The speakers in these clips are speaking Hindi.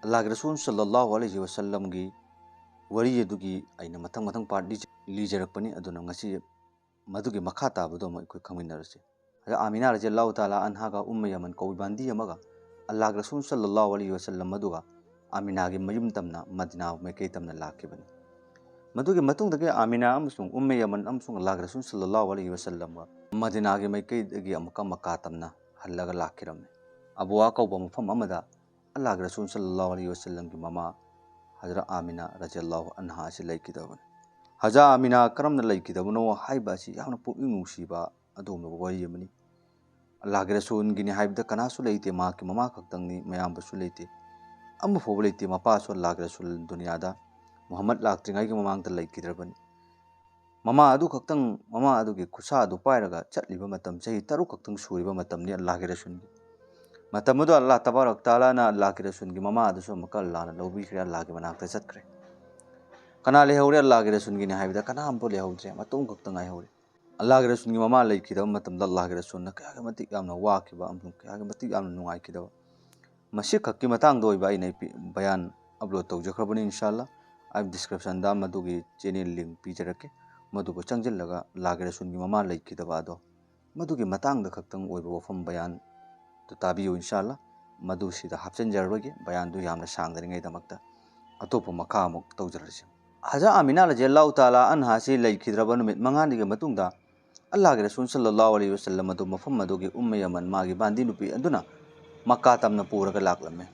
अल्लाह के रसूल सल्लल्लाहु अलैहि वसल्लम की वरी अदुगी आइना मथंग मथंग पार्ट लीजरपनी अदुना ngasi मधुगी मखा ताबदो म कोई खमिनरसे हजा आमिना रज़ियल्लाहु ताला अन्हा का उम्म यमन को बांदी अमगा अल्लाह के रसूल सल्लल्लाहु अलैहि वसल्लम मधुगा आमिना की मयुम तमना मदीना में के तमना लाखिबनी मधुगी मतुंग दगे आमिना अमसुंग उम्म यमन अमसुंग अल्लाह के रसूल सल्लल्लाहु अलैहि वसल्लम मदीना की में के दगे अमका मक्का तमना हल्लगा लाखिरमे अबुआ कौबा मफम अमदा अल्लाह के रसूल सल्लल्लाहु अलैहि वसल्लम की ममा हजरत आमिना रज़ियल्लाहु अन्हा से लैकिदबन हजा आमिना करम लैकिदबनो हाइबासी यावना पुक्निंग नुसीबा अदोम वरी यमनी अल्लाह के रसूल गिनी हाइबदा कनासु लेते मा की ममा खक्तंगनी मयामबसु लेते अम्म फोब लेते मपासु अल्लाह के रसूल दुनियादा मोहम्मद लाक्त्रिंगाई की ममांगदा लैकिदरबनी ममा अदु खक्तंग ममा अदुगी खुसा अदु पायरगा चटलिबा मतम चही तरु खक्तंग सुरिबा मतमनी अल्लाह के रसूल मतमदो अल्लाह तबारक ताला ना अल्लाह के रसूल की ममा अदुसु मका अल्लाह ना लौबीख्रे अल्लाह के मनाक्ता चतख्रे कना लेहौरे अल्लाह के रसूल की हाइबदा कना हमबो लेहौद्रे मतुंग खक्तंग आइहौरे अल्लाह के रसूल की ममा लैकिदब मतमदा अल्लाह के रसूल ना कयागे मतिक यामना वाखिबा अमसुं कयागे मतिक यामना नुंगाइकिदब मसी खक्की मतांग दो इबा इनै बयान अपलोड तौजखरबनी इंशाअल्लाह आई डिस्क्रिप्शन दा मदुगी चैनल लिंक पीजरके मदुबो चंगजिल्लगा अल्लाह के रसूल की ममा लैकिदबा दो मदुगी मतांग दा खक्तंग ओइबो वफम बयान तो ताबियो इंशाअल्लाह मदुसिदा हापचनजरबगे बयान दु यामना सांगदरिङैदमक्ता अतोप मखा अमुक तौजरसे हजा आमिना रज़ियल्लाहु ताला अन्हा से लैखिद्रबा नुमित मंगानिगे मतुंगदा अल्लाह के रसूल सल्लल्लाहु अलैहि वसल्लम अदु मफम अदुगी उम्म यमन मागी बांदी नुपी अदुना मक्का तमना पूरगा लाक्लमे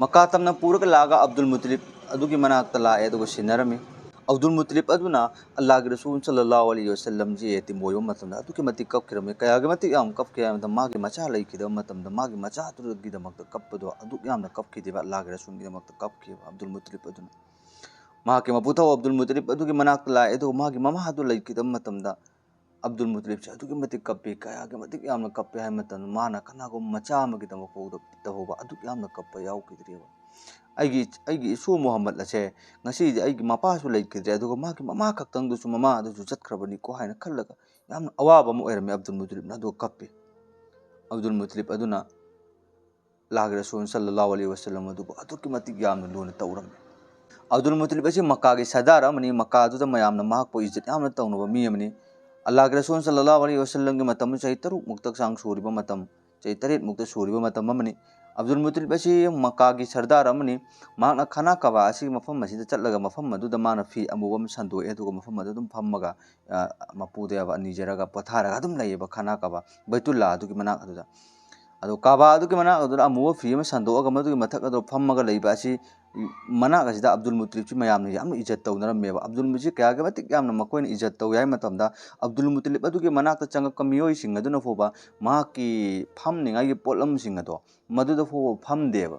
मक्का तमना पूरगा लागा अब्दुल मुतलिब अदुगी मनाक्ता लाए अदुगा सिनरमी अब्दुल मुतलिब अदुना अल्लाह के रसूल सल्लल्लाहु अलैहि वसल्लम जी एति मोयो मतमदा अदुगी मति कपकिरमे कयागे मति याम कपके यामदा मागी मचा लैकिदब मतमदा मागी मचा तुरगी दमक्ता कपदो अदुग यामना कपकिदिबा अल्लाह के रसूल की दमक्ता कपकी अब्दुल मुतलिब अदुना माके मपुथौ अब्दुल मुतलिब अदुगी मनाक्ता लाए अदु मागी ममा अदु लैकिदब मतमदा अब्दुल मुतलिब से अदुगी मति कपे कयागे मति यामना कपे हाय मतम माना कनागो मचा अमगी दमक तहोबा अदुगी यामना कपा याउकिद्रेबा अगी इसु मोहम्मद लसे ngasi अगी मपासु लैकिद्रे अदुगा मागी ममा खक्तंग दुसु ममा अदुसु चतख्रबनी को हायना खल्लगा यामना अवाबा म ओइरमे अब्दुल मुतलिब ना दो कपे अब्दुल मुतलिब अदुना अल्लाह के रसूल सल्लल्लाहु अलैहि वसल्लम अदुबो अदुगी मति यामना लोना तौरमे अब्दुल मुतलिब असी मक्का के सदार अमनी मक्का अदुदा मयामना माहकपो इज्जत यामना तौनबा मी अमनी अल्लाह के रसूल सल्लल्लाहु अलैहि वसल्लम के मतम चही तरुक मुक्तक सांग सूरिबा मतम चही तरेत मुक्त सूरिबा मतम अमनी अब्दुल मुतलिब असी मक्का की सरदार अमनी माना खाना कबा असी मफम मसीदा चटलगा मफम मदुदा माना फी अमुबम संदोए अदुगा मफम मदुदम फम्मगा मपुदेबा निजरगा पथारगा अदुम लैयेबा खाना कबा बैतुल्ला अदुगी मना अदुदा अदो काबा अदुगी मना अदुदा अमुबा फी अम संदोअगा मदुगी मथक अदो फम्मगा लैबा असी मना गसिदा अब्दुल मुतलिब ची मयामना यामना इज्जत तौनरमेबा अब्दुल मुतलिब कयागे मतिक यामना मकोइना इज्जत तौ याय मतमदा अब्दुल मुतलिब अदुगी मनाक्ता चंगक्का मियोइसिंग अदुना फोबा माकी फमनिंगाई पोलमसिंग अदो मदुदा फोबा फमदेबा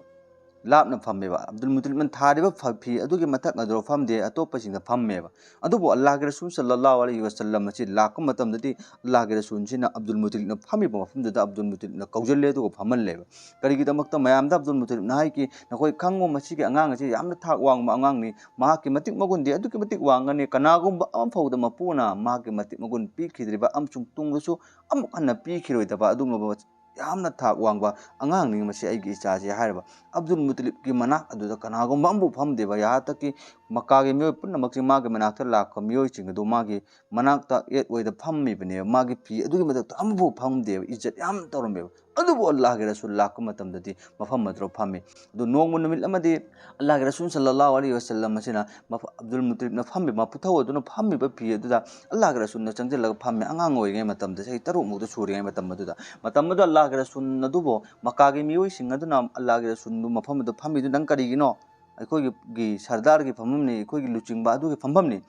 लापना फमेबा अब्दुल मुतलिब थारिबा फी अदुगी मथक अदो फमदे अतोपसिंग फमेबा अदुबो अल्लाह के रसूल सल्लल्लाहु अलैहि वसल्लम ची लाक मतमदती अल्लाह के रसूल सिना अब्दुल मुतलिब फमीबा मफमदुदा अब्दुल मुतलिब कौजल्ले अदुगा फमनलेबा करिगिदमक्ता मयामदा अब्दुल मुतलिब नाइ की नखोई खंगो मसीगे अंगांग असी यामना थाक वांगबा अंगांगनी माकी मतिक मगुनदे अदुगी मतिक वांगने कनागुंबा अमफौदा मपुना माकी मतिक मगुन पीखिद्रिबा अमसुंग तुंगसु अमुक हन्ना पीखिरोइदबा अदुगुंबा यामना थाक वांगबा अंगांगनी मसी आइगी इचासे हायरबा अब्दुल मुतलिब की मनाक अदुदा कनागुंबा अमबु फमदेबा याता की मक्का के मियोय पुनमक्सी मागे मनाक्ता लाक्का मियोयसिंग अदु मागी मनाक्ता एट ओइदा फम्मिबने मागी फी अदुगी मथक्ता अमबु फमदेबा इज्जत याम तौरमेबा अदुबो अल्लाह के रसूल लाक्का मतमदती मफम मद्रो फम्मे अदु नोंगमु नुमित अमदि अल्लाह के रसूल सल्लल्लाहु अलैहि वसल्लम मसिना अब्दुल मुतलिब ना फम्मे मपुथौ अदुना फम्मिबा फी अदुदा अल्लाह के रसूल ना चंगजिल्लगा फम्मे अंगांग ओइगे मतमदा सही तरुक मुक्ता सूरिगे मतमदुदा मतमदु अल्लाह के रसूल नदुबो मक्का के मियोइसिंग अदुना अल्लाह के रसूल मफम अदु फम्मिदु नंग करिगिनो अखोगी सरदार की फम्ममनी अखोगी लुचिंगबा अदुगी फम्ममनी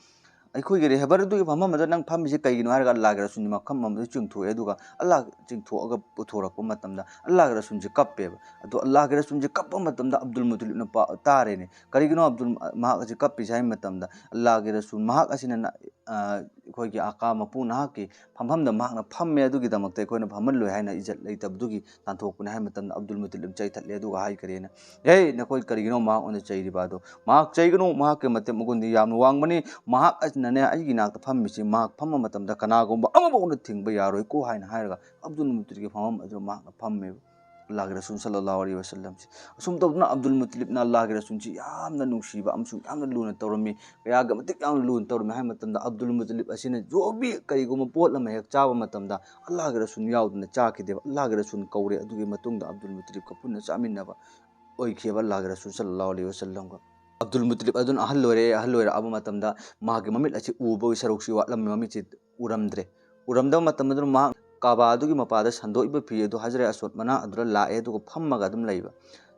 अखोगी रेहबर अदुगी फम्ममदा नंग फम्मिसे कइगिनो हारगा अल्लाह के रसूल मखम ममदु चिंगथोए अदुगा अल्लाह चिंगथोअगा पुथोरकपा मतमदा अल्लाह के रसूल जे कप्पेबा अदु अल्लाह के रसूल जे कप्पा मतमदा अब्दुल मुतलिब ना तारेने करिगिनो अब्दुल महाक जे कप्पिसे हाय मतमदा अल्लाह के रसूल महाक असिना अखोगी आका मपु नाकी फम्फमदा महाकना फम्मे अदुगी दमक्ता अखोइना फम्मनलोय हायना इज्जत लैतबदुगी तांथोकपने हाय मतमदा अब्दुल मुतलिब चैथले अदुगा हाय करेना हे नखोई करिगिनो महाक ओन चैरिबादो महाक चैगनो महाक के मते मगुंदी यामना वांगबनी महाक असिनाने आइगी नाक्ता फम्मिसे महाक फम्मा मतमदा कनागुंबा अमबो ओन थिंगबा यारोय को हायना हायरगा अब्दुल मुतलिब के फम्मम अदु महाकना फम्मेबा अल्लाह के रसूल सल्लल्लाहु अलैहि वसल्लम से असुम तौदना अब्दुल मुत्तलिब ना अल्लाह के रसूल जी यामना नुसीबा अमसुम यामना लूना तौरमी कयागा मतिक यामना लूना तौरमी हाय मतंदा अब्दुल मुत्तलिब असिने जो भी करिगुम पोट लमा हेक चाबा मतंदा अल्लाह के रसूल याउदना चाखिदेबा अल्लाह के रसूल कौरे अदुगी मतुंगदा अब्दुल मुत्तलिब का पुन्ना चामिनबा ओइखेबा अल्लाह के रसूल सल्लल्लाहु अलैहि वसल्लम का अब्दुल मुत्तलिब अदुन अहल लोरे अब मतंदा मागे ममित अची उबो सरुक्सी वाटलम ममित उरमद्रे उरमदब मतंदा मा काबा अदुगी मपादा संदोइबा फी अदु हजरे असवद मना अदुरा लाए अदुगा फम्मगा अदुम लैबा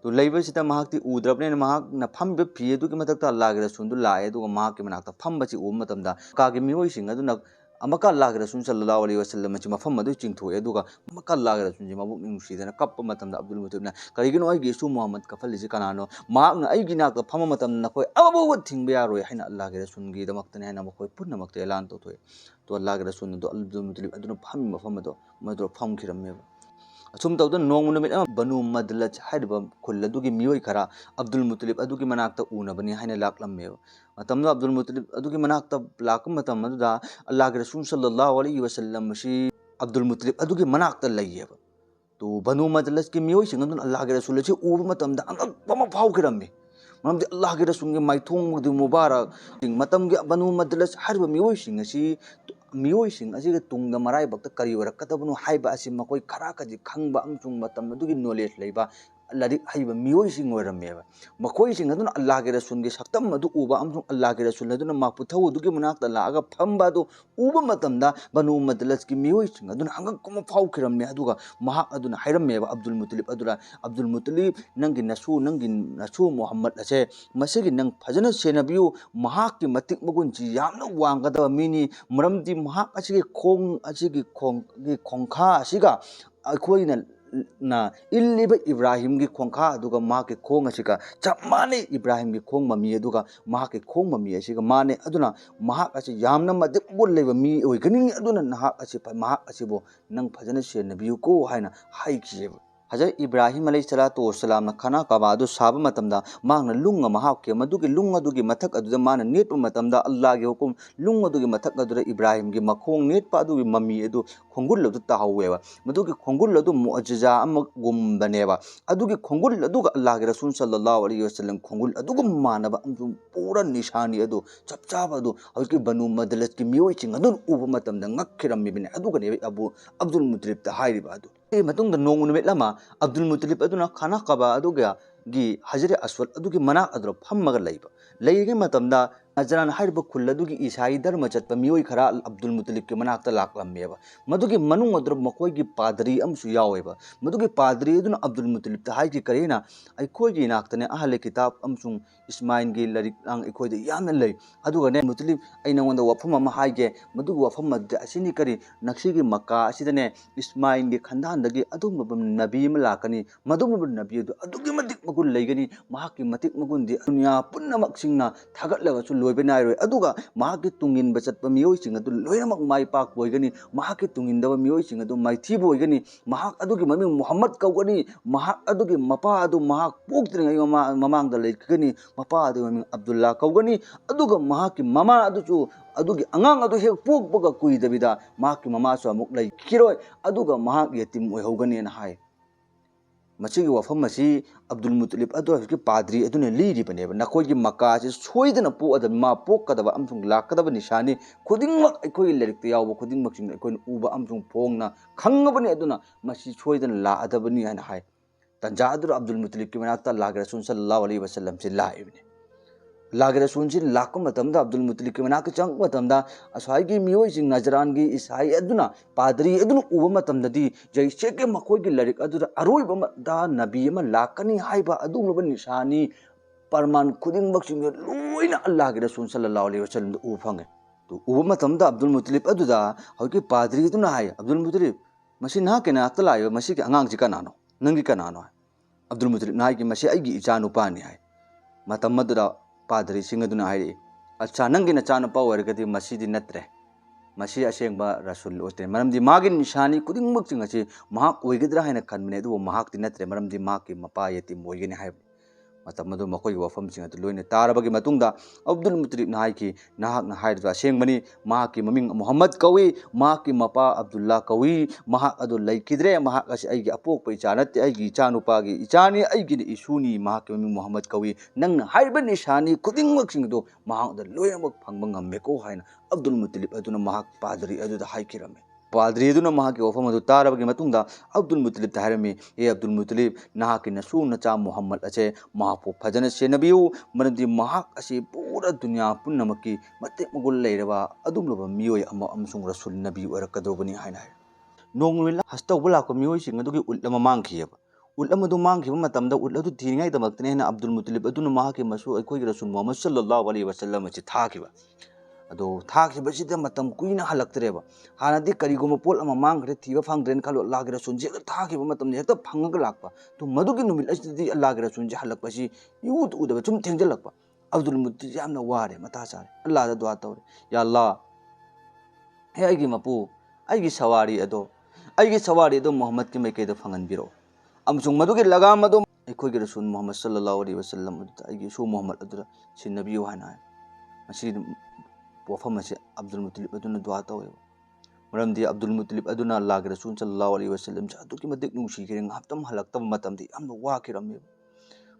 तो लैबसिदा महाक्ति उद्रबने महाक्ना फम्बे फी अदुगी मतकता अल्लाह के रसूल दु लाए अदुगा महाक्के मनाक्ता फम्बची उ मतंदा कागे मियोइसिंग अदुना अमका अल्लाह के रसूल सल्लल्लाहु अलैहि वसल्लम ची मफम अदु चिंगथोए अदुगा अमका अल्लाह के रसूल जी मबुक नुसीदना कप्प मतंदा अब्दुल मुत्तलिबना करिगिनो आई गेसु मोहम्मद कफलिसे कनानो महाक्ना आई गिनाक्ता फम मतम नखोय अबो थिंग यारोय हैना अल्लाह के रसूल गी दमक्तने हैना मखोय पुन्ना मक्ते एलान तोथोय तो अल्लाह के रसूल दो अब्दुल मुत्तलिब अदुना फम मफम दो मदो फम खिरमेबा असुम तौद नोंग नुमित बनु मदलज हाइबा खुल अदुगी मियोय खरा अब्दुल मुत्तलिब अदुगी मनाक्ता उनबनी हैना लाक्लमेबा मतमनो अब्दुल मुत्तलिब अदुगी मनाक्ता लाक मतम अदुदा अल्लाह के रसूल सल्लल्लाहु अलैहि वसल्लम मसी अब्दुल मुत्तलिब अदुगी मनाक्ता लैयेबा तो बनु मदलज के मियोय सिंग अदुन अल्लाह के रसूल से उब मतमदा अंगपम फावखिरमे मरमदि अल्लाह के रसूल के माइथोंग मदु मुबारक मतम के बनु मदलज हाइबा मियोय सिंग असी मियोइसिंग असिगे तुंगदा मराई बक्ता करी वरकतबनु हाइबा असी मकोई खरा कजी खंगबा अमसुंग मतम अदुगी नॉलेज लैबा लारिक हाइबा मियोइसिंग ओरमेबा मकोइसिंग अदुन अल्लाह के रसूल के सक्तम अदु उबा अमसुंग अल्लाह के रसूल अदुन मापुथौ अदुगी मनाक्ता लागा फंबा दो उबा मतमदा बनु मदलज की मियोइसिंग अदुन हंगकुम फाउखिरमे अदुगा महाक अदुन हाइरमेबा अब्दुल मुत्तलिब नंगी नसू मोहम्मद असे मसेगी नंग फजना सेनबियु महाक की मतिक मगुनची यामना वांगदा मिनी मरमदी महाक असिगे खोंखा असिगा अखोइना ना इल्लिबा इब्राहिम की खोंखा अदुगा मा के खोंग असिगा चप माने इब्राहिम की खोंग ममी अदुगा मा के खोंग ममी असिगा माने अदुना महाक असे यामना मदिक बुल लेबा मी ओइगनी अदुना नहाक असे महाक असिबो नंग फजना सेनबियु को हाइना हाइखिजेबा हजरत इब्राहिम अलैहिस्सलातु वस्सलाम खाना काबादु साब मतमदा मांगना लुंग महाक के मदुगी लुंग अदुगी मथक अदुदा माना नेट मतमदा अल्लाह के हुकुम लुंग अदुगी मथक अदुदा इब्राहिम की मखोंग नेट पा अदुगी मम्मी अदु खोंगुल अदु ताहवेबा मदुगी खोंगुल अदु मुअजिजा अम गुमबनेबा अदुगी खोंगुल अदुगा अल्लाह के रसूल सल्लल्लाहु अलैहि वसल्लम खोंगुल अदुगु मानबा अमसु पूरा निशानी अदु चपचाब अदु हजकी बनु मदलत की मियोय चिंग अदु उब मतमदा ngakhiramibine अदुगने अबु अब्दुल मुत्तलिब ता हाइरिबा अदु मतुंग नोंग नुमित लमा अब्दुल मुत्तलिब अदुना खाना कबा अदुगा गी हजरे अस्वद अदुगी मना अदुर फम्मगा लैबा लैगे मतमदा नजरान हाइरबा खुल अदुगी ईसाई धर्म चतपा मियोय खरा अब्दुल मुत्तलिब के मनाक्ता लाक्लमेबा मदुगी मनुंग अदुर मकोयगी पादरी अमसु यावेबा मदुगी पादरी अदुना अब्दुल मुत्तलिब ता हाइगी करेना अखोयगी नाक्तने अहले किताब अमसुंग इस्माइल गी लरिक लांग अखोयदे यामना लै अदुगने मुत्तलिब आई नंगोंदा वफम अमा हाइगे मदुगी वफम मद असिनी करी नक्सीगी मक्का असिदने इस्माइल गी खंदानदगी अदुम नबी अमा लाकनी मदुम नबी अदुगी मदिक मगुन लैगनी महाकी मतिक मगुनदी दुनिया पुन्नमक्सिंगना थागतलगसु लोइबे नाइरोय अदुगा महाकी तुंगिन बचतपा मियोइसिंग अदु लोइनमक माइ पाक बोइगनी महाकी तुंगिनदबा मियोइसिंग अदु माइथि बोइगनी महाक अदुगी ममिंग मोहम्मद कौगनी महाक अदुगी मपा अदु महाक पोक्त्रिङै ममांगदा लैगनी मपा अदु ममिंग अब्दुल्ला कौगनी अदुगा महाकी ममा अदुचु अदुगी अंगांग अदु हेक पोकबगा कुइदबिदा महाकी ममासु अमुक लैखिरोय अदुगा महाक यतिम ओइहौगनी ना हाय मसीगी वफम असी अब्दुल मुत्तलिब अदु हजकी पादरी अदुने लीरिबनेबा नखोयगी मक्का से सोइदना पोअद मा पोकदबा अमसुंग लाकदबा निशानी खुदिंगमक अखोय लरिकते यावबा खुदिंगमक सिंग अखोय उबा अमसुंग फोंगना खंगबने अदुना मसी सोइदना लाअदबनी हाना हाय तंजा अदु अब्दुल मुत्तलिब की मनाक्ता अल्लाह के रसूल सल्लल्लाहु अलैहि वसल्लम से लाइबने अल्लाह के रसूल से लाक मतमदा अब्दुल मुत्तलिब के मनाक चंग मतमदा असहायगी मियोय सिंग नजरान की ईसाई अदुना पादरी अदुन उब मतमददी जैसे के मखोय की लरिक अदुदा अरोइबा दा नबी अमा लाकनी हाइबा अदुमब निशानी परमान खुदिंगमक सिंग लोइना अल्लाह के रसूल सल्लल्लाहु अलैहि वसल्लम उ फंगे तो उब मतमदा अब्दुल मुत्तलिब अदुदा हौकी पादरी अदुना हाय अब्दुल मुत्तलिब मसी ना के ना तलायो मसी के अंगांग जी कनानो नंगी कनानो अब्दुल मुत्तलिब नाय की मसी आइगी इचा नुपानी हाय मतमदुदा पादरी सिंह अदुना हाय अच्छा नंगी नचा नुपा ओरगदी मसीदी नत्रे मसी असेंबा रसूल ओते मरमदी मागी निशानी खुदिंगमक सिंग असी महाक ओइगदरा हायना खनबने अदु महाक ति नत्रे मरमदी माकी मपा यति मोइगने हाय ꯃꯇꯝ ꯑꯗꯨ ꯃꯈꯣꯏꯒꯤ ꯋꯥꯐꯝꯁꯤꯡ ꯑꯗꯨ ꯂꯣꯏꯅ ꯇꯥꯔꯕꯒꯤ ꯃꯇꯨꯡꯗ ꯑब्ꯗꯨꯜ ꯃꯨꯇꯂꯤꯕꯅ ꯍꯥꯏꯈꯤ ꯅꯍꯥꯛꯅ ꯍꯥꯏꯔꯤꯕ ꯑꯁꯦꯡꯕꯅꯤ ꯃꯍꯥꯛꯀꯤ ꯃꯃꯤꯡ ꯃꯨꯍꯝꯃꯗ ꯀꯧꯏ ꯃꯍꯥꯛꯀꯤ ꯃꯄꯥ ꯑब्ꯗꯨꯜꯂꯥ ꯀꯧꯏ ꯃꯍꯥꯛ ꯑꯗꯨ ꯂꯩꯈꯤꯗ꯭ꯔꯦ ꯃꯍꯥꯛ ꯑꯁꯤ ꯑꯩꯒꯤ ꯑꯄꯣꯛꯄ ꯏꯆꯥ ꯅꯠꯇꯦ ꯑꯩꯒꯤ ꯏꯆꯥꯅꯨꯄꯥꯒꯤ ꯏꯆꯥꯅꯤ ꯑꯩꯒꯤ ꯏꯁꯨꯅꯤ ꯃꯍꯥꯛꯀꯤ ꯃꯃꯤꯡ ꯃꯨꯍꯝꯃꯗ ꯀꯧꯏ ꯅꯪꯅ ꯍꯥꯏꯔꯤꯕ ꯅꯤꯁꯥꯅꯤ ꯈꯨꯗꯤꯡꯃꯛꯁꯤꯡ ꯑꯗꯨ ꯃꯍꯥꯛꯗ ꯂꯣꯏꯅꯃꯛ ꯐꯪꯕ ꯉꯝꯃꯦꯀꯣ ꯍꯥꯏꯅ ꯑब्ꯗꯨꯜ ꯃꯨꯇꯂꯤꯕ ꯑꯗꯨꯅ ꯃꯍꯥꯛ ꯄꯥꯗꯔꯤ ꯑꯗꯨꯗ ꯍꯥꯏꯈꯤꯔꯝꯃꯤ पादरी महाकी वफम तारबगी अब्दुल मुतलिब हैरमी ए अब्दुल मुतलिब नाकी नसू नचा मोहम्मद अचे महापो फजन सेनबियु मरदी महाक असे पूरा दुनिया पुनमकी मते मगुल लेरबा अदुमलब मियोय अमसुंग रसूल नबी ओरकदोबनी हायना नोंगमिला हस्तौब लाको मियोय सिंग अदुगी उल्लम मांगखियब उल्लम अदु मांगखिब मतमदा उल्ल अदु थीरिङै दमक्तने हेना अब्दुल मुतलिब अदुना महाकी मसू अखोई रसूल मोहम्मद सल्लल्लाहु अलैहि वसल्लम अचे थाखिबा अदो थाखिबसिदा मतम कुइना हलक्तरेबा हानादि करिगुम पोल अमा मांगरे थीबा फंगद्रेन खलो अल्लाह के रसूल जे थाखिबा मतम हेक्ता फंगग लाकपा तो मदुगी नुमित असिदि अल्लाह के रसूल जे हलक्पसि यूत उदबा चुम थेंजलक्पा अब्दुल मुतलिब यामना वारे मथा सारे अल्लाह दा दुआ तौरे या अल्लाह हे आइगी मपू आइगी सवारी अदो मोहम्मद की मैकेदा फंगनबिरो अमसुंग मदुगी लगाम अदो अखोइगे रसूल मोहम्मद सल्लल्लाहु अलैहि वसल्लम अदुदा आइगी सु मोहम्मद अदुदा सिनबियो हाना मसी वफम से अब्दुल मुतलिब अदुना दुआ तौवे मरमदी अब्दुल मुतलिब अदुना अल्लाह के रसूल सल्लल्लाहु अलैहि वसल्लम से अदुकी मदिक नुसीखिरे ngaptam halaktam matamdi amna wakirambe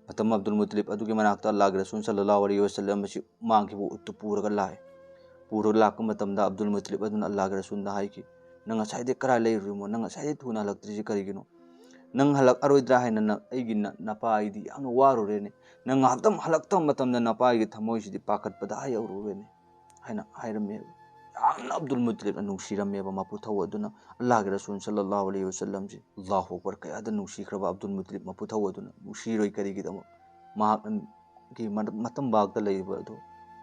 matam Abdul मुतलिब अदुकी मनाक्ता अल्लाह के रसूल सल्लल्लाहु अलैहि वसल्लम से मांगखिबु उत्तु पूरगा लाए पूरगा लाक मतमदा अब्दुल मुतलिब अदुना अल्लाह के रसूल दा हाइकी नंगा साइदे करा लेरुमो नंगा साइदे थुना हलक्त्रिजि करिगिनो नंग हलक अरोइद्रा हैना अइगी नपा आइदि यामना वारुरेने नंग ngaptam halaktam matamda नपा आइगी थमोइसिदि पाखतपदा आयौरुरेने हैना हायरमे यामना अब्दुल मुतलिब नुसीरमेबा मपुथौ अदुना अल्लाह के रसूल सल्लल्लाहु अलैहि वसल्लम जी अल्लाहु अकबर कयादा नुसीख्रबा अब्दुल मुतलिब मपुथौ अदुना नुसीरोय करिगिदम महाक की मतम बागदा लेबा अदो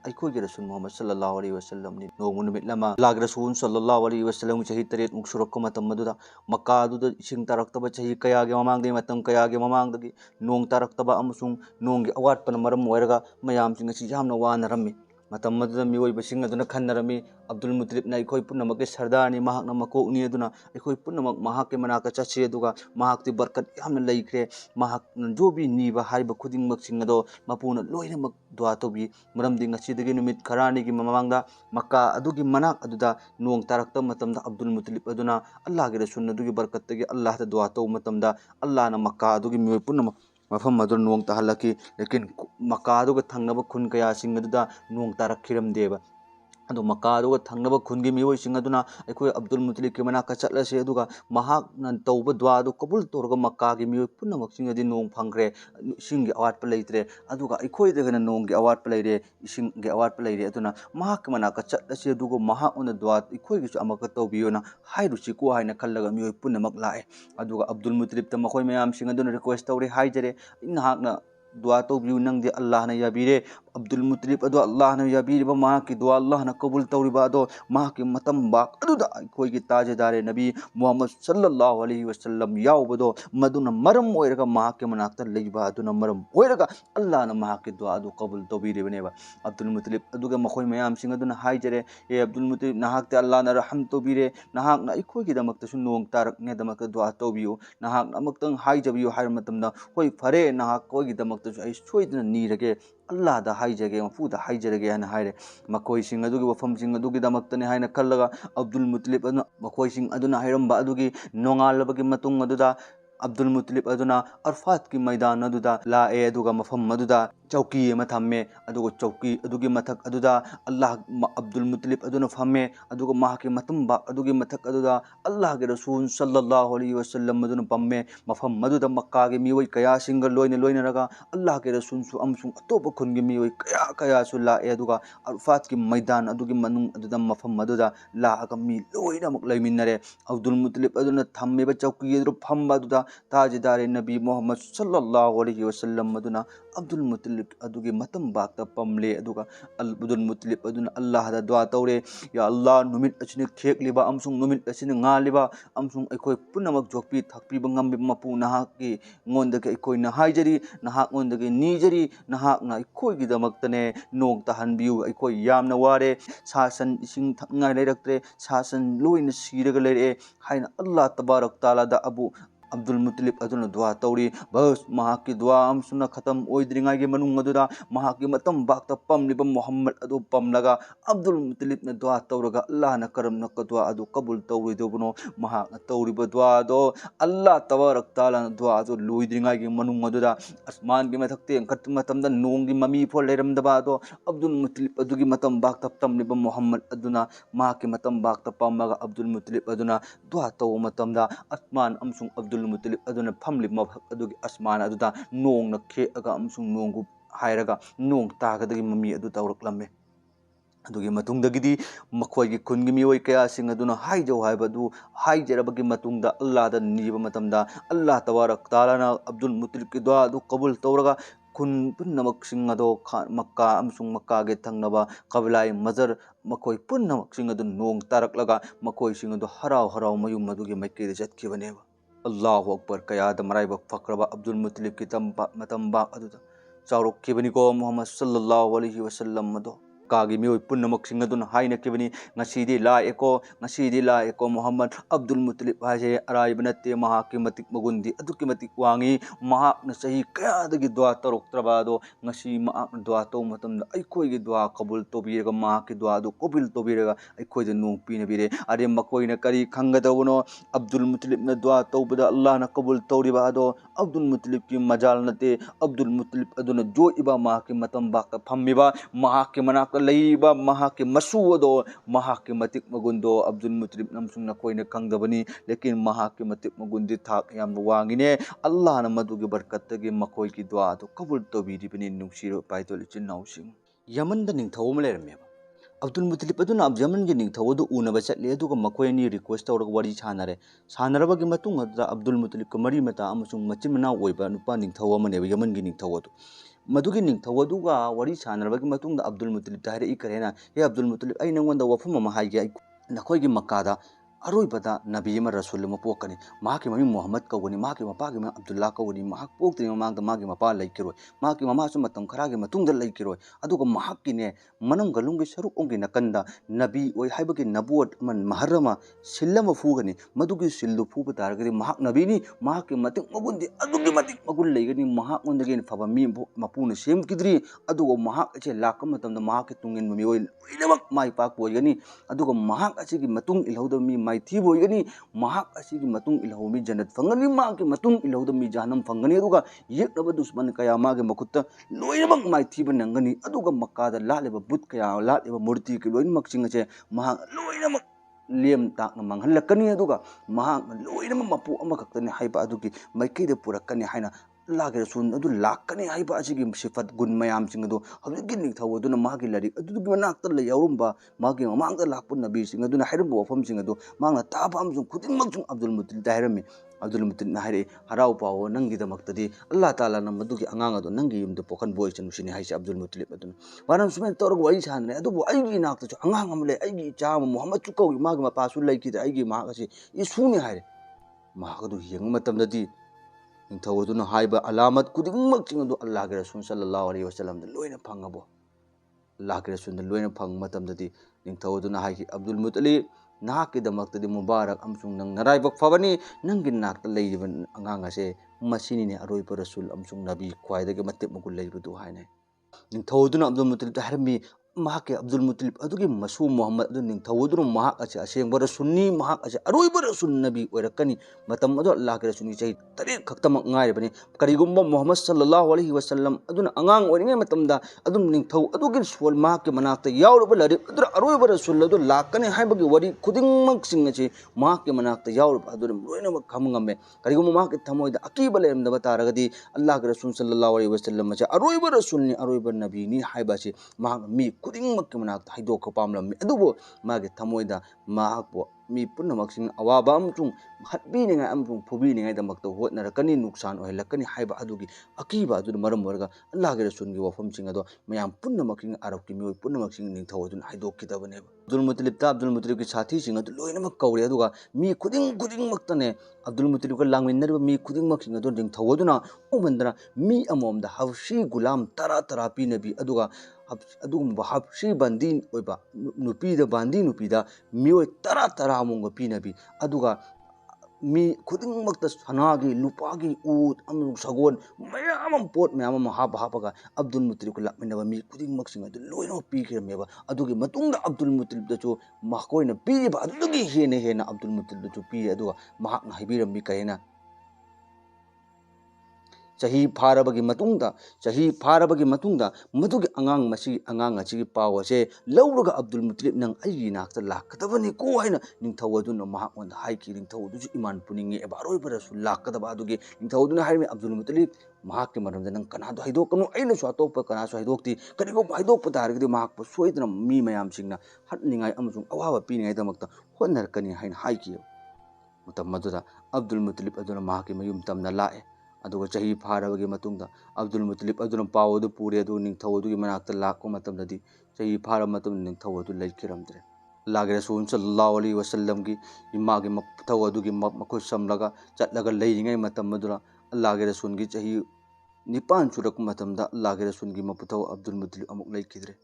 अखोइगे रसूल मोहम्मद सल्लल्लाहु अलैहि वसल्लम नि नोंगु नुमित लमा अल्लाह के रसूल सल्लल्लाहु अलैहि वसल्लम चही 3 मुक सुरक्क मतम मदुदा मक्का अदुदा इसिंग तारक्तबा चही कयागे ममांगदे मतम कयागे ममांगदगी नोंग तारक्तबा अमसुंग नोंगी अवाटपन मरम ओइरगा मयाम सिंग सि यामना वानरम्मी मतम मदुदा मियोइबसिंग अदुना खन्नरमी अब्दुल मुतलिब ना अखोइ पुनमके सरदारनी महाकना मकोकनी अदुना अखोइ पुनमक महाके मनाका चसे अदुगा महाकति बरकत यामना लैख्रे महाकना जो भी नीबा हाइबा खुदिंगमक सिंग अदो मपुना लोइनमक दुआ तौबी मरमदि ngasiदगी नुमित खरानी की ममांगदा मक्का अदुगी मनाक अदुदा नोंग तारक्ता मतमदा अब्दुल मुतलिब अदुना अल्लाह के रसूल अदुगी बरकतगी अल्लाह दा दुआ तौ मतमदा अल्लाह ना मक्का अदुगी मियोइ पुनमक मफम अदु नोंग ताहलकी लेकिन मक्का अदुगा थंगनबा खुन कया सिंग अदुदा नोंग तारक्खिरमदेबा अदो मक्का अदुगा थंगनबा खुनगी मियोइ सिंग अदुना अखोइ अब्दुल मुतलिब के मनाका चटलसे अदुगा महाकना तौबा दुआ अदु कबूल तौरगा मक्का की मियोइ पुनमक सिंग अदि नोंग फंगरे इसिंग अवाटपा लेइत्रे अदुगा अखोइ दगना नोंग अवाटपा लेइरे इसिंग अवाटपा लेइरे अदुना महाक मनाका चटलसे अदुगा महाकना दुआ अखोइ गिसु अमका तौबियोना हाइरुसिको हाइना खल्लगा मियोइ पुनमक लाए अदुगा अब्दुल मुतलिब त मखोइ मयाम सिंग अदुना रिक्वेस्ट तौरे हाइजरे नाहकना दुआ तौबियु नंगदे अल्लाह ने याबीरे अब्दुल मुतलिब अदो अल्लाह ने याबीरिबा महाकी दुआ अल्लाह ने कबूल तौरिबा अदो महाकी मतम बाक अदुदा अखोइगी ताजेदारे नबी मोहम्मद सल्लल्लाहु अलैहि वसल्लम याउबदो मदुना मरम ओइरगा महाके मनाक्ता लेइबा अदुना मरम ओइरगा अल्लाह ने महाकी दुआ अदु कबूल तौबिरिबनेबा अब्दुल मुतलिब अदुगा मखोइ मयाम सिंग अदुना हाइजरे ए अब्दुल मुतलिब नाहकते अल्लाह ने रहम तौबिरे नाहकना अखोइगी दमक्तसु नोंग तारकने दमक्ता दुआ तौबियु नाहकना अमक्तंग हाइजबियु हाइर मतमदा होइ फरे नाहक कोइगी दमक्तसु आई सोइदना नीरगे अल्लाह दा हाइजगे मफूदा हाइजरगे हना हाइरे मखोइ सिंग अदुगी वफम सिंग अदुगी दमक्तने हाइना खल्लगा अब्दुल मुतलिब अदुना मखोइ सिंग अदुना हाइरंबा अदुगी नोंगालबगी मतुंग अदुदा अब्दुल मुतलिब अदुना अरफात की मैदान अदुदा लाए अदुगा मफम अदुदा चौकी अमा थम्मे अदुगा चौकी अदुगी मथक अदुदा अल्लाह अब्दुल मुतलिब अदुना फम्मे अदुगा महाके मतुंबा अदुगी मथक अदुदा अल्लाह के रसूल सल्लल्लाहु अलैहि वसल्लम अदुना पम्मे मफम अदुदा मक्का के मियोइ कया सिंग लोइने रगा अल्लाह के रसूल सु अमसुंग अतोप खुनगी मियोइ कया सु लाए अदुगा अरफात की मैदान अदुगी मनुंग अदुदा मफम अदुदा लागा मी लोइनमक लैमिन्नरे अब्दुल मुतलिब अदुना थम्मेबा चौकी अदु फम्बा अदुदा ताजेदारे नबी मोहम्मद सल्लल्लाहु अलैहि वसल्लम अदुना अब्दुल मुतलिब अदुगी मतम बाक्ता पमले अदुगा अब्दुल मुतलिब अदुना अल्लाह दा दुआ तौरे या अल्लाह नुमित असिने खेकलिबा अमसुंग नुमित असिने ngaलिबा अमसुंग अखोइ पुनमक जोक्पी थक्पीबा ngambि मपु नाहकि ngondage अखोइना हाइजरी नाहक ngondage नीजरी नाहकना अखोइगी दमक्तने नोंग ताहनबियु अखोइ यामना वारे सासन इसिंग थक्नाय लेरक्त्रे सासन लोइना सिरगा लेरे हाइना अल्लाह तबारक ताला दा अबु अब्दुल मुतलिब अदुना दुआ तौरी बस महाकी दुआ अमसुना खत्म ओइद्रिंगाई मनुंग अदुदा महाकी मतम बाक्ता पमलिबा मोहम्मद अदु पमलगा अब्दुल मुतलिब ने दुआ तौरगा अल्लाह न करम न दुआ अदु कबूल तौरिदोबनो महाक तौरिबा दुआ दो अल्लाह तबारक ताला दुआ अदु लोइद्रिंगाई मनुंग अदुदा आसमान की मथक्ते अंकत मतमदा नोंगी ममी फो लेरमदबा दो अब्दुल मुतलिब अदुगी मतम बाक्ता तमलिबा मोहम्मद अदुना महाकी मतम बाक्ता पमगा अब्दुल मुतलिब अदुना दुआ तौ मतमदा आसमान अमसुंग अब्दुल मुतलिब अदुना फमलिब मफक अदुगी आसमान अदुदा नोंग न खेअगा अमसुंग नोंगु हायरगा नोंग तागदगी ममी अदु तौरक्लम्मे अदुगी मतुंगदगिदी मखोयगी खुनगी मियोय कयासिंग अदुना हाइजौ हाइबदु हाइजरबगी मतुंगदा अल्लाहदा नीबा मतमदा अल्लाह तबारक तालाना अब्दुल मुतलिब की दुआ अदु कबूल तौरगा खुन पुन्नमक्सिंग अदो मक्का अमसुंग मक्कागे थंगनबा कबलाई मजर मखोय पुन्नमक्सिंग अदु नोंग तारकलगा मखोयसिंग अदु हराव हराव मयुम अदुगी मैकेदे चतखिबनेबा अल्लाहु अकबर कयाद मराइबक फक्रबा अब्दुल मुतलिब की मतंबा अदुदा चाउरक्खिबनिको मोहम्मद सल्लल्लाहु अलैहि वसल्लम मदो कागी मियोय पुन्नमक्सिंग अदुना हाइनक्खिबनी ngasidi laeko मोहम्मद अब्दुल मुतलिब हाजे अराइब नत्ते महाकी मतिक मगुंदी अदुकी मतिक वांगी महाकना सही कयादगी दुआ तरोक्त्रबादो ngasi महाकना दुआ तौ मतमदा अइखोयगी दुआ कबूल तोबीरगा महाकी दुआ दो कबूल तोबीरगा अइखोयदे नोंग पीनबीरे अरे मखोयना करी खंगदवनो अब्दुल मुतलिब न दुआ तौबदा अल्लाह न कबूल तौरिबादो अब्दुल मुतलिब की मजाल नते अब्दुल मुतलिब अदुना जोइबा महाकी मतम बाका फम्मिबा महाकी मनाक लईबा महाकी मसूदो महाकी मतिक मगुंदो अब्दुल मुतलिब नमसुंग कोइने खंगदबनी लेकिन महाकी मतिक मगुंदी थाक याम वांगिने अल्लाह न मदुगी बरकतगी मखोय की दुआ तो कबूल तौबीरिबनी नुंगसिरो पाइतोल चिन्नाउसिंग यमन द निंगथौ म लेरमेबा अब्दुल मुतलिब अदुना यमन गी निंगथौ अदु उनबा चटले अदुगा मखोयनी रिक्वेस्ट तौरग वरी छानरे सानरबगी मतुंग अदुदा अब्दुल मुतलिब क मरी मता अमसुंग मचिन मना ओइबा नुपा निंगथौ अमनेबा यमन गी निंगथौ अदु मधुगी निंगथौ अदुगा वरी सानरबगी मतुंग अब्दुल मुतलिब ताहरे इकरेना हे अब्दुल मुतलिब आई नंगोंदा वफम अमा हाइगे नखोयगी मक्कादा अरोइबदा नबी अमा रसूल अमा पोकनी माकी ममी मोहम्मद कौगनी माकी मपागी मा अब्दुल्ला कौगनी माक पोक्तरी ममांगदा मागी मपा लैकिरोय माकी ममासु मतम खरागी मतुंगदा लैकिरोय अदुगा माकिने मनम गलुंगी सरुक ओंगी नकंदा नबी ओय हाइबगी नबुवत मन महरमा सिल्लम फुगनी मधुगी सिल्लु फुब तारगदी माक नबीनी माकी मतिक मगुंदी अदुगी मतिक मगुल लैगनी माक ओंदगी फबा मी मपुन सेमकिद्री अदुगा माक अचे लाक मतमदा माकी तुंगिन ममी ओय लोइनमक माइ पाक पोयगनी अदुगा माक अचेगी मतुंग इलहौदा मी माइथी बोयगनी महाक असिगी मतुंग इलहौमी जन्नत फंगनी माके मतुंग इलहौदा मी जहन्नम फंगनी अदुगा येकनबा दुश्मन कया मागे मखुत्ता लोइनमक माइथीबा नंगनी अदुगा मक्कादा लालेबा बुत कया लालेबा मूर्ति के लोइनमक सिंगचे महाक लोइनमक लेम ताकना मंगहलकनी अदुगा महाक लोइनमक मपु अमखक्तने हाइबा अदुगी माइकेदे पुरक्कनी हाइना अल्लाह के रसूल अदु लाकनी हाइबा असिगी सिफत गुण मयाम सिंग अदु हबगी निंगथौ अदुना मागी लारिक अदुगी मनाक्ता ले यावरुंबा मागी ममांगदा लाकपु नबी सिंग अदुना हाइरंबा वफम सिंग अदु मांगना ताबा अमसुं खुदिंगमक सुं अब्दुल मुतलिब हाइरमी अब्दुल मुतलिब हाइरे हराव पावो नंगी दमक्तदी अल्लाह ताला न मदुगी अंगांग अदु नंगी युमदो पोखन बोय चनुसिनी हाइसे अब्दुल मुतलिब अदुना वारम सुमेन तौरग वरी छानरे अदुबु आइगी नाक्ता अंगांग अमले आइगी चाम मोहम्मद चुकौगी मागी मपासु लैकिद आइगी मागसी इसुनी हाइरे मागदु हियंग मतमददी निंगथौदुना हाइबा अलामत खुदिंगमक चिंगदु अल्लाह के रसूल सल्लल्लाहु अलैहि वसल्लम द लोइना फंगबो अल्लाह के रसूल द लोइना फंग मतमददी निंगथौदुना हाइकी अब्दुल मुतलिब नाकी दमक्तदी मुबारक अमसुंग नंग नराइबक फबनी नंगी नाक्ता लैरिबा अंगांग असे मसिनीने अरोइबा रसूल अमसुंग नबी ख्वाइदगे मत्ते मगुल लैबदु हाइने निंगथौदुना अब्दुल मुतलिब हाइरमी महाके अब्दुल मुतलिब अदुगी मसू मोहम्मद अदु निंगथौदुना महाक असे असेंग रसूलनी महाक असे अरोइबा रसूल नबी ओइरकनी मतम अदु अल्लाह के रसूलनी चही तरे खक्तमक ngairibani करिगुम्बा मोहम्मद सल्लल्लाहु अलैहि वसल्लम अदुना अंगांग ओइरिंगे मतमदा अदुम निंगथौ अदुगी सोल महाके मनाक्ता यावरुबा लारिक अदु अरोइबा रसूल अदु लाकने हाइबगी वरी खुदिंगमक सिंगचे महाके मनाक्ता यावरुबा अदुना लोइनमक खमंगमे करिगुम्बा महाके थमोइदा अकीबा लेरमदबा तारगदी अल्लाह के रसूल सल्लल्लाहु अलैहि वसल्लम चे अरोइबा रसूलनी अरोइबा नबीनी हाइबासे महाक मी खुदिंगमक मनाक्ता हाइदोक पामलम्मी अदुबो मागे थमोइदा महाकबो मी पुनमक्सिंग अवाबा अमसुंग हटबीनिंगा अमसुंग फुबीनिंगा दमक्ता होतनरकनी नुकसान ओहलकनी हाइबा अदुगी अकीबा अदुना मरम ओरगा अल्लाह के रसूलगी वफमसिंग अदो मयाम पुनमक्सिंग अरबकी मियोय पुनमक्सिंग निंगथौ अदुना हाइदोकिदबनेबा अब्दुल मुतलिब की साथी सिंग अदु लोइनमक कौरे अदुगा मी खुदिंगमक्तने अब्दुल मुतलिब का लांगमिनरबा मी खुदिंगमक्सिंग अदु निंगथौ अदुना ओमंदना मी अमोमदा हबशी गुलाम तरा तरा पीनबी अदुगा अदुगुम्बा हबशी बंदी ओइबा नुपीदा बांदी नुपीदा मियोय तरा तरा मोंग पीनबी अदुगा मी खुदिंगमक्ता सनागी लुपागी ऊट अमनु सगोन मयाम पोट मयाम हाप हापगा अब्दुल मुत्तलिब को लामिनबा मी खुदिंगमक्सिंग अदु लोइनो पीखिरमेबा अदुगी मतुंगदा अब्दुल मुत्तलिब दचो माकोइना पीरिबा अदुगी हेने हेना अब्दुल मुत्तलिब दचो पी अदुगा महाकना हाइबिरमी कहेना चाही फारबगी मतुंगदा चाही फारबगी मतुंगदा मधुगी अंगांग मसी अंगांग अचिगी पावसे लौरगा अब्दुल मुत्तलिब नंग अइगी नाक्ता लाकदबनी को हाइना निंथौ अदुना महाकना हाइकी निंथौ अदुजु इमान पुनिंगे एबारोय बरसु लाकदबा अदुगी निंथौ अदुना हाइमे अब्दुल मुत्तलिब महाक के मरमदा नंग कनादो हाइदोकनु अइनसु अतोप कनासु हाइदोकती करिगो हाइदोक पतारगदि महाक सोइदना मी मयाम सिंगना हटनिंगाय अमसुंग अवाबा पीनिंगाय दमक्ता होनरकनी हाइना हाइकी मतम मदुदा अब्दुल मुत्तलिब अदुना महाक मयुम तमना लाए अदुगा चाही फारबगी मतुंगदा अब्दुल मुत्तलिब अदुना पाव अदु पूरे अदु निंथौ अदुगी मनाक्ता लाको मतमददी चाही फारब मतम निंथौ अदु लैखिरमद्रे अल्लाह रसूल सल्लल्लाहु अलैहि वसल्लम की इमागे मथौ अदुगी मखुद समलगा चटलगा लैरिङै मतम मदुरा अल्लाह रसूल की चाही निपान सुरक मतमदा अल्लाह रसूल की मपुथौ अब्दुल मुत्तलिब अमुक लैखिद्रे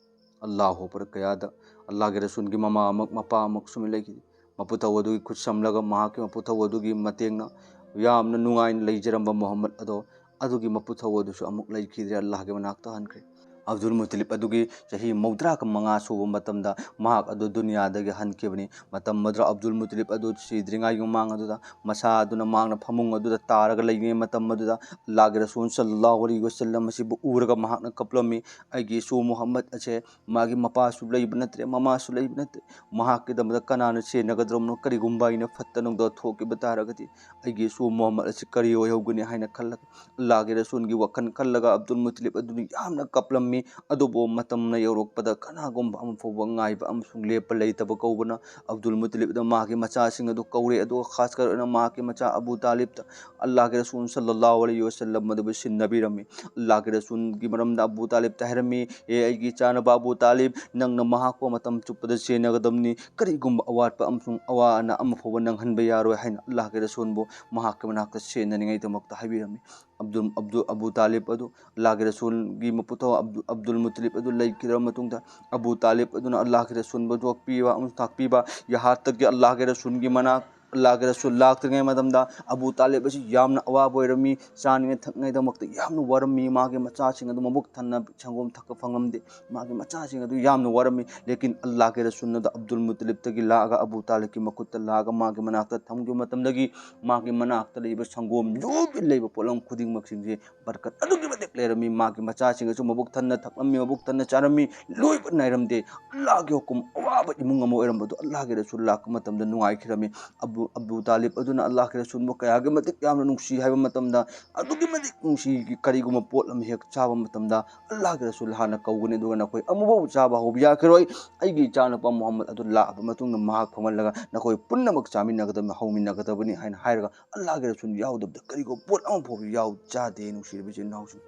अल्लाह पर कयादा अल्लाह रसूल की ममा अमक मपा अमक सुमि लैखिद्रे मपुथौ अदुगी खुद समलगा महाके मपुथौ अदुगी मतेंगना यामना नुंगाइन लैजरंबा मोहम्मद अदो अदुगी मपुथौ अदुसु अमुक लैखिद्रे अल्लाह के मनाक्ता हनख्रे अब्दुल मुत्तलिब अदुगी चाही मौद्रा का मंगा सुब मतमदा महाक अदु दुनियादगे हनखेबनी मतम मद्रा अब्दुल मुत्तलिब अदु सिद्रिंगाई मांग अदुदा मसा अदुना मांगना फमुंग अदुदा तारगा लैगे मतम मदुदा अल्लाह के रसूल सल्लल्लाहु अलैहि वसल्लम मसिबु उरगा महाकना कपलमी अइगी सु मोहम्मद अचे मागी मपासु लैब नत्रे ममासु लैब नत्रे महाक के दमदा कनाना सेनगद्रमनो करिगुंबा इन फत्तनुंग द थोके बतारगति अइगी सु मोहम्मद अचे करि होयौगनि हाइना खल्लग अल्लाह के रसूल की वखन खल्लगा अब्दुल मुत्तलिब अदुनि यामना कपलमी अदुबो मतमना यौरकपदा कनागुंबा अमफोबा गाइबा अमसुंग लेप लैतबा कौबना अब्दुल मुत्तलिब द मागे मचासिंग अदु कौरे अदु खासकर मागे मचा अबू तालिब द अल्लाह के रसूल सल्लल्लाहु अलैहि वसल्लम मदबु सिन्नबिरमी अल्लाह के रसूल की मरमदा अबू तालिब तहरमी ए आइगी चानबा अबू तालिब नंगना महाको मतम चुपदा सेनगदमनी करिगुंबा अवाटपा अमसुंग अवाना अमफोबा नंगहनबा यारोय हाइना अल्लाह के रसूल बो महाके मनाक्ता सेननिंगै दमक्ता हाइबिरमी अबू तालिब अदु अल्लाह के रसूल की मपुथौ अब्दुल मुत्तलिब अदु लैखिद्रा मतुंगदा अबू तालिब अदुना अल्लाह के रसूल बो जोक्पीबा ताकपीबा यहाँ तक कि अल्लाह के रसूल की मना अल्लाह के रसूल लाक्तृङै मतमदा अबू तालिब असी यामना अवाब ओइरमी चानिङै थक्ङैदमक्ता यामना वरमी मागे मचासिंग अदु मबुक थन्ना संगोम थक्क फंगमदे मागे मचासिंग अदु यामना वरमी लेकिन अल्लाह के रसूल दा अब्दुल मुत्तलिब तगी लागा अबू तालिब की मकुत्ता लागा मागे मनाक्ता थमगे मतमदगी मागे मनाक्ता लैबा संगोम लोबि लैबा पोलम खुदिंगमक्सिंगजे बरकत अदुगी मदेक लेरमी मागे मचासिंग अजु मबुक थन्ना थक्लमी मबुक थन्ना चारमी लोइबा नाइरमदे अल्लाह के हुकुम अवाब इमुंग अमो ओइरमबदु अल्लाह के रसूल लाक मतमदा नुंगाइखिरमी अबू तालिब अदुना अल्लाह के रसूल कयागे मतिक यामना नुंसी हाइबा मतमदा अदुगी मतिक नुंसी करिगुम पोट अम हेक चाबा मतमदा अल्लाह के रसूल हाना कौगने दुगा नखोय अमुबो चाबा होबि याखिरोय अइगी चानपा मोहम्मद अदु लाबा मतुंगना महाक फमलगा नखोय पुन्नमक चामिनगदम हौमिनगदबनी हाइना हाइरगा अल्लाह के रसूल याउदबदा करिगो पोट अम फोबि याउ चादे नुंसिरबिजे नाउसु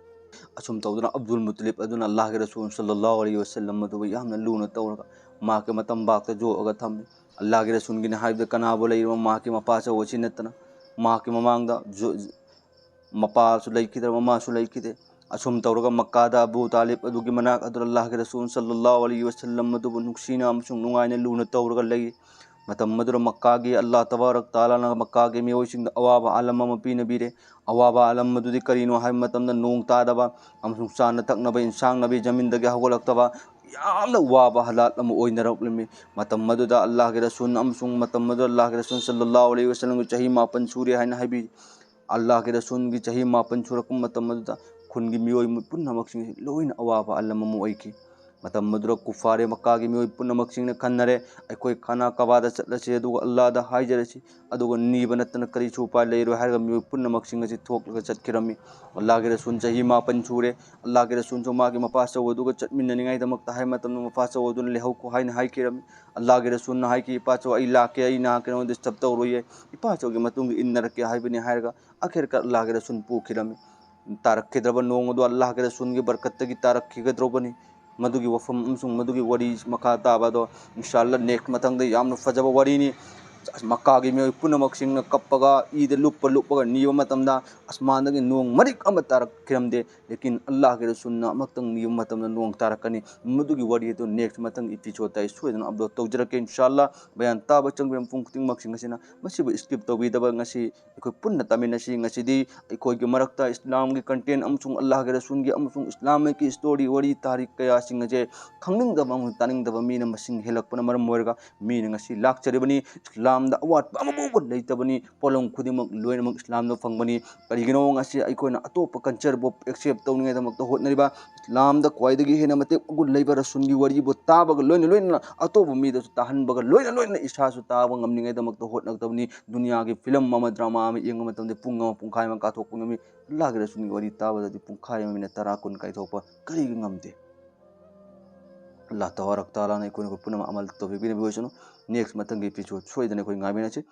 असुम तौदना अब्दुल मुत्तलिब अदुना अल्लाह के रसूल सल्लल्लाहु अलैहि वसल्लम मदुबा यामना लूना तौरगा माके मतम बाक्ता जोअगा थम्मे अल्लाह के रसूल की हाइबदा कनाबो लैरम माके मपाचा वची नत्तना माके ममांगदा मपासु लैखिद्रा ममासु लैखिदे असुम तौरगा मक्कादा अबू तालिब अदुगी मनाक अदु अल्लाह के रसूल सल्लल्लाहु अलैहि वसल्लम मदुबु नुक्सीना अमसुंग नुंगाइना लूना तौरगा लैगे मतम मदुरा मक्कागी अल्लाह तबारक ताला ना मक्कागे मियोइसिंग अवाबा आलम अमा पीनबीरे अवाबा आलम मदुदी करिनो हाइ मतमदा नोंग तादबा अमसुंग चाना थक्नबा इंसांग नबी जमीनदगे हौगलक्तबा यामना वाबा हालात अमा ओइनरक्लमी मतम मदुदा अल्लाह के रसूल अमसुंग मतम मदुदा अल्लाह के रसूल सल्लल्लाहु अलैहि वसल्लम की चाही मापन सूर्य हाइना हाइबी अल्लाह के रसूल की चाही मापन सूरक मतम मदुदा खुनगी मियोइ पुन्नमक्सिंग लोइन अवाबा आलम अमा ओइकी मतम मदुरा कुफारे मक्का की मियोइ पुन्नमक्सिंग खन्नरे अखोय खाना कबादा चटलसे अदुगा अल्लाह दा हाइजरसी अदुगा नीबा नत्तना करिसु उपाय लैरो हाइरगा मियोइ पुन्नमक्सिंग असी थोकलगा चटखिरमी अल्लाह के रसूल चाही मापन सूरे अल्लाह के रसूल जो मागे मपासा अदुगा चटमिन्ननिङै दमक्ता हाइ मतम मपासा अदुना लेहौको हाइना हाइकिरमी अल्लाह के रसूल ना हाइकी इपाचो आई लाके आई ना के नोंदे सब तौरोये इपाचो के मतुंग इन्नरके हाइबनी हाइरगा आखिर का अल्लाह के रसूल पूखिरमी तारक्खिद्रबा नोंगदो अल्लाह के रसूल की बरकतगी तारक्खिगद्रोबनी मदुगी वफम अमसुंग मदुगी वरी मखा ताबादो इंशाअल्लाह नेक्स्ट मतंगदे यामना फजबा वरीनी मक्का की मे पुनमक्सिंग कप्पगा ईद लुप्पगा नीब मतमदा आसमान नोंग मरिक अम तारखिरमदे लेकिन अल्लाह के रसूलना अमक्तंग नीब मतमदा नोंग तारकनी मदुगी वरी तो नेक्स्ट मतंग एपिसोड ता सोदन अपलोड तौजरके इंशाल्लाह बयान ताब चंगबेम पुंग खुदिंगमक्सिंग असिना मसिबु स्किप तौबीदबा ngasi अखोय पुन्ना तमिनसी ngasi di अखोय के मरक्ता इस्लाम की कंटेंट अमसुंग अल्लाह के रसूल की अमसुंग इस्लाम की स्टोरी वरी तारीख कया सिंग जे खंगनिंगदबा अमु तानिंगदबा मीना मसिंग हेलकपना मरम मोरगा मीना ngasi लाक्चरिबनी इस्लाम दा अवाट अमबो लेतबनी पोलम खुदिमक लोइनमक इस्लाम दा फंगबनी करिगिनो ngasi अखोयना अतोप कल्चर बो एक्सेप्ट तौनिंगदमक होटनरिबा इस्लाम दा क्वाइदगी हेना मते गुल लेबा रसूल की वरी बो ताबग लोइन लोइन अतोप मीदसु ताहनबग लोइन लोइन इसासु ताब ngamningedamक होटनगदबनी दुनिया की फिल्म अमा ड्रामा अमा येंग मतमदे पुंग अमा पुंखाय मा काथोक पुंगमी अल्लाह के रसूल की वरी ताबदि पुंखाय मा मिनट 10 कुन काइथोप करिग ngamde अल्लाह तबारक ताला ने कोई पुनम अमल तौफीक बिन बिसनो नेक्स्ट मतंग एपिसोड सोइदने कोई ngamina